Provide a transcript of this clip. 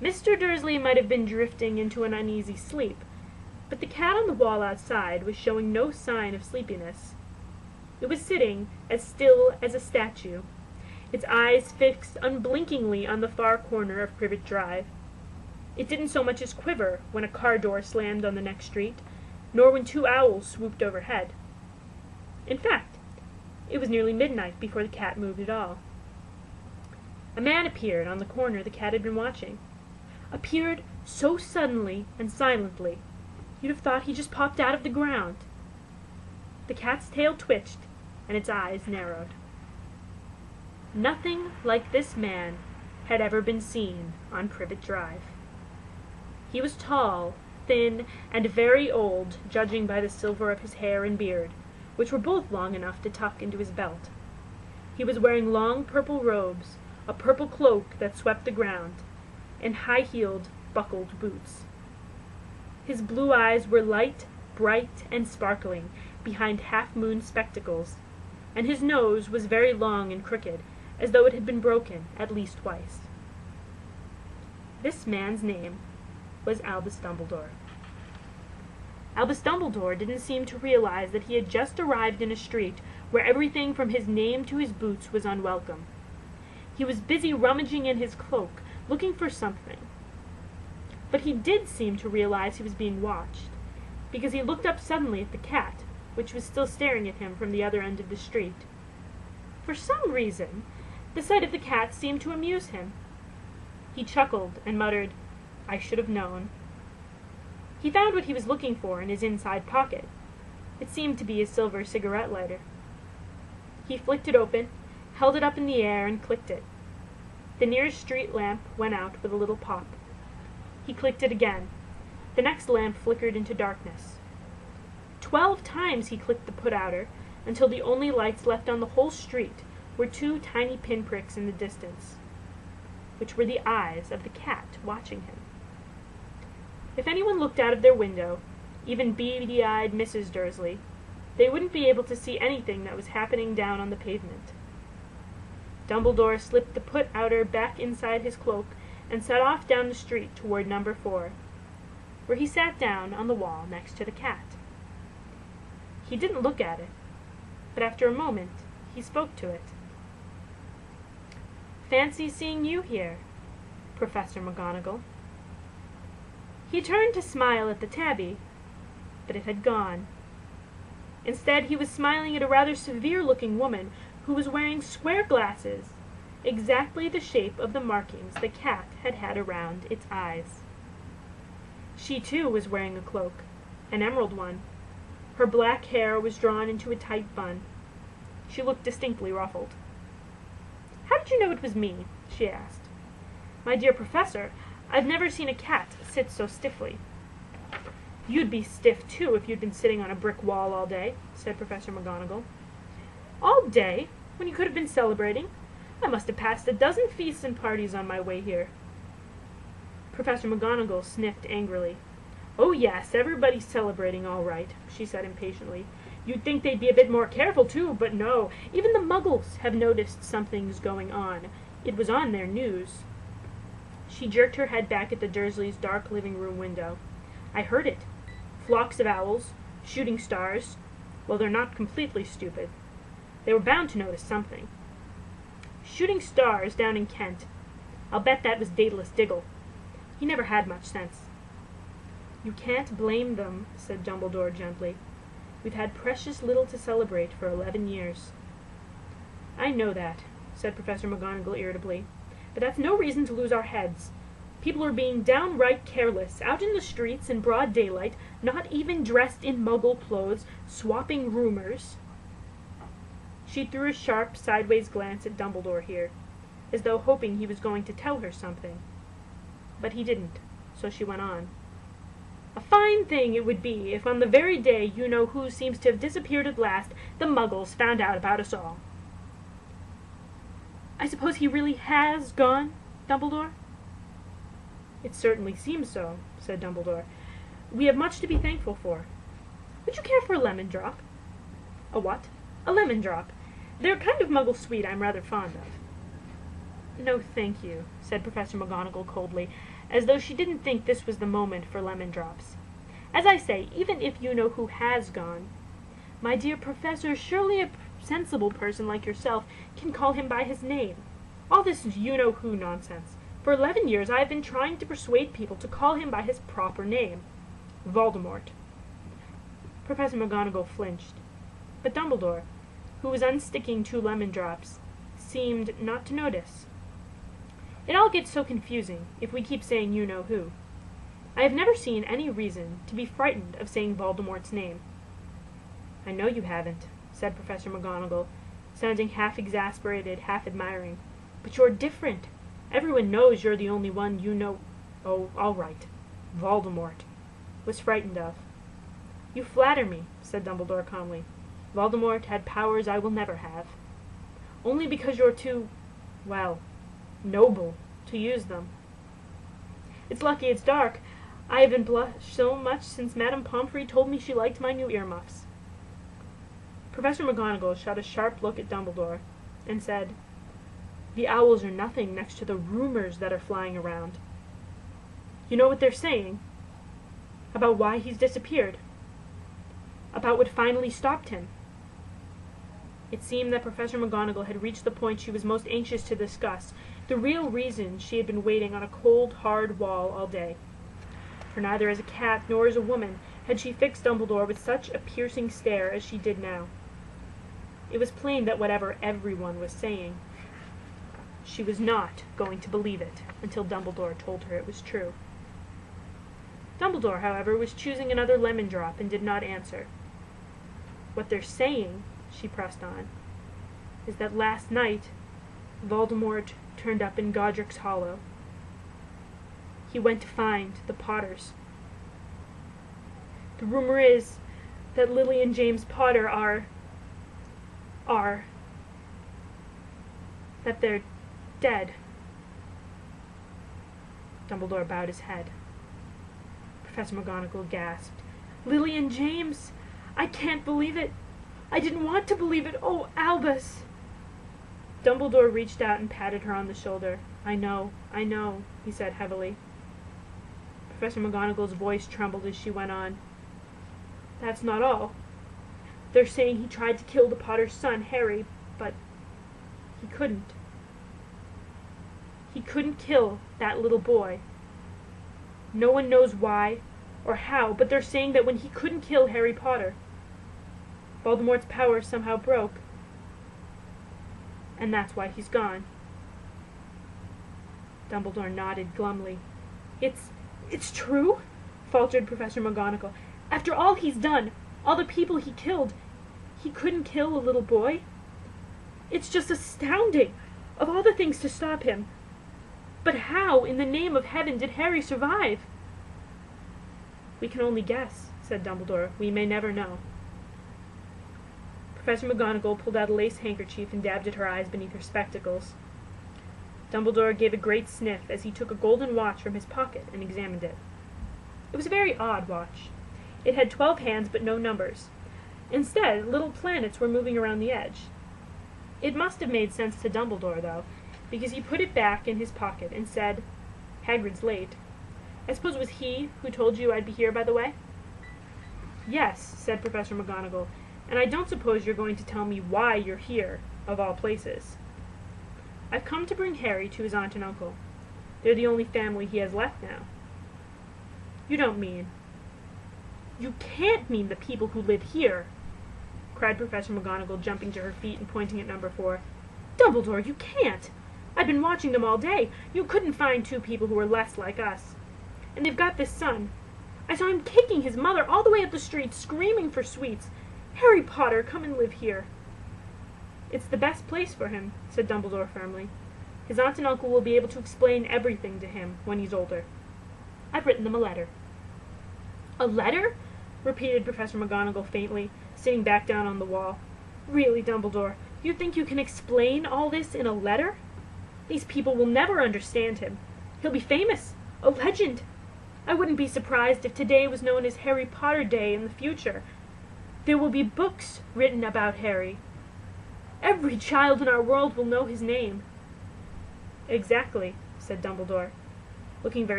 Mr. Dursley might have been drifting into an uneasy sleep, but the cat on the wall outside was showing no sign of sleepiness. It was sitting as still as a statue, its eyes fixed unblinkingly on the far corner of Privet Drive. It didn't so much as quiver when a car door slammed on the next street, nor when two owls swooped overhead. In fact, it was nearly midnight before the cat moved at all. A man appeared on the corner the cat had been watching. Appeared so suddenly and silently, you'd have thought he just popped out of the ground. The cat's tail twitched, and its eyes narrowed. Nothing like this man had ever been seen on Privet Drive. He was tall, thin, and very old, judging by the silver of his hair and beard, which were both long enough to tuck into his belt. He was wearing long purple robes, a purple cloak that swept the ground, and high-heeled, buckled boots. His blue eyes were light, bright, and sparkling behind half-moon spectacles, and his nose was very long and crooked, as though it had been broken at least twice. This man's name was Albus Dumbledore. Albus Dumbledore didn't seem to realize that he had just arrived in a street where everything from his name to his boots was unwelcome. He was busy rummaging in his cloak, looking for something. But he did seem to realize he was being watched, because he looked up suddenly at the cat, which was still staring at him from the other end of the street. For some reason, the sight of the cat seemed to amuse him. He chuckled and muttered, "I should have known." He found what he was looking for in his inside pocket. It seemed to be his silver cigarette lighter. He flicked it open, held it up in the air, and clicked it. The nearest street lamp went out with a little pop. He clicked it again. The next lamp flickered into darkness. 12 times he clicked the put-outer, until the only lights left on the whole street were 2 tiny pinpricks in the distance, which were the eyes of the cat watching him. If anyone looked out of their window, even beady-eyed Mrs. Dursley, they wouldn't be able to see anything that was happening down on the pavement. Dumbledore slipped the put-outer back inside his cloak and set off down the street toward number 4, where he sat down on the wall next to the cat. He didn't look at it, but after a moment he spoke to it. "Fancy seeing you here, Professor McGonagall." He turned to smile at the tabby, but it had gone. Instead, he was smiling at a rather severe-looking woman who was wearing square glasses, exactly the shape of the markings the cat had had around its eyes. She, too, was wearing a cloak, an emerald one. Her black hair was drawn into a tight bun. She looked distinctly ruffled. "How did you know it was me?" she asked. "My dear Professor, I've never seen a cat sit so stiffly." "You'd be stiff, too, if you'd been sitting on a brick wall all day," said Professor McGonagall. "All day? When you could have been celebrating? I must have passed a dozen feasts and parties on my way here." Professor McGonagall sniffed angrily. "Oh, yes, everybody's celebrating all right," she said impatiently. "You'd think they'd be a bit more careful, too, but no. Even the Muggles have noticed something's going on. It was on their news." She jerked her head back at the Dursleys' dark living-room window. "I heard it. Flocks of owls, shooting stars. Well, they're not completely stupid. They were bound to notice something. Shooting stars down in Kent. I'll bet that was Daedalus Diggle. He never had much sense." "You can't blame them," said Dumbledore gently. "We've had precious little to celebrate for 11 years. "I know that," said Professor McGonagall irritably, "but that's no reason to lose our heads. People are being downright careless, out in the streets in broad daylight, not even dressed in Muggle clothes, swapping rumors." She threw a sharp, sideways glance at Dumbledore here, as though hoping he was going to tell her something. But he didn't, so she went on. "A fine thing it would be if on the very day you-know-who seems to have disappeared at last, the Muggles found out about us all." "I suppose he really has gone, Dumbledore?" "It certainly seems so," said Dumbledore. "We have much to be thankful for. Would you care for a lemon drop?" "A what?" "A lemon drop. They're a kind of Muggle sweet I'm rather fond of." "No, thank you," said Professor McGonagall coldly. as though she didn't think this was the moment for lemon drops. "As I say, even if you-know-who has gone, my dear Professor, surely a sensible person like yourself can call him by his name. All this you-know-who nonsense. For 11 years I have been trying to persuade people to call him by his proper name. Voldemort." Professor McGonagall flinched, but Dumbledore, who was unsticking 2 lemon drops, seemed not to notice. "It all gets so confusing if we keep saying you-know-who. I have never seen any reason to be frightened of saying Voldemort's name." "I know you haven't," said Professor McGonagall, sounding half exasperated, half admiring. "But you're different. Everyone knows you're the only one oh, all right. Voldemort was frightened of." "You flatter me," said Dumbledore calmly. "Voldemort had powers I will never have. Only because you're too, well, noble to use them. It's lucky it's dark. I haven't blushed so much since Madame Pomfrey told me she liked my new earmuffs." Professor McGonagall shot a sharp look at Dumbledore, and said, "The owls are nothing next to the rumors that are flying around. You know what they're saying? About why he's disappeared. About what finally stopped him." It seemed that Professor McGonagall had reached the point she was most anxious to discuss, the real reason she had been waiting on a cold, hard wall all day. For neither as a cat nor as a woman had she fixed Dumbledore with such a piercing stare as she did now. It was plain that whatever everyone was saying, she was not going to believe it until Dumbledore told her it was true. Dumbledore, however, was choosing another lemon drop and did not answer. "What they're saying," she pressed on, "is that last night Voldemort turned up in Godric's Hollow. He went to find the Potters. The rumor is that Lily and James Potter are that they're dead." Dumbledore bowed his head. Professor McGonagall gasped. "Lily and James! I can't believe it! I didn't want to believe it! Oh, Albus!" Dumbledore reached out and patted her on the shoulder. I know," he said heavily. Professor McGonagall's voice trembled as she went on. "That's not all. They're saying he tried to kill the Potter's son, Harry, but he couldn't. He couldn't kill that little boy. No one knows why or how, but they're saying that when he couldn't kill Harry Potter, Voldemort's power somehow broke, and that's why he's gone." Dumbledore nodded glumly. It's true?" faltered Professor McGonagall. "After all he's done, all the people he killed, he couldn't kill a little boy? It's just astounding, of all the things to stop him. But how, in the name of heaven, did Harry survive?" "We can only guess," said Dumbledore. "We may never know." Professor McGonagall pulled out a lace handkerchief and dabbed at her eyes beneath her spectacles. Dumbledore gave a great sniff as he took a golden watch from his pocket and examined it. It was a very odd watch. It had 12 hands but no numbers. Instead, little planets were moving around the edge. It must have made sense to Dumbledore, though, because he put it back in his pocket and said, "Hagrid's late. I suppose it was he who told you I'd be here, by the way?" "Yes," said Professor McGonagall, "and I don't suppose you're going to tell me why you're here, of all places." "I've come to bring Harry to his aunt and uncle. They're the only family he has left now." "You don't mean—" "You can't mean the people who live here!" cried Professor McGonagall, jumping to her feet and pointing at number 4. "Dumbledore, you can't! I've been watching them all day. You couldn't find 2 people who were less like us. And they've got this son. I saw him kicking his mother all the way up the street, screaming for sweets. Harry Potter, come and live here." "It's the best place for him," said Dumbledore firmly. "His aunt and uncle will be able to explain everything to him when he's older. I've written them a letter." "A letter?" repeated Professor McGonagall faintly, sitting back down on the wall. "Really, Dumbledore, you think you can explain all this in a letter? These people will never understand him. He'll be famous, a legend. I wouldn't be surprised if today was known as Harry Potter Day in the future. There will be books written about Harry. Every child in our world will know his name." "Exactly," said Dumbledore, looking very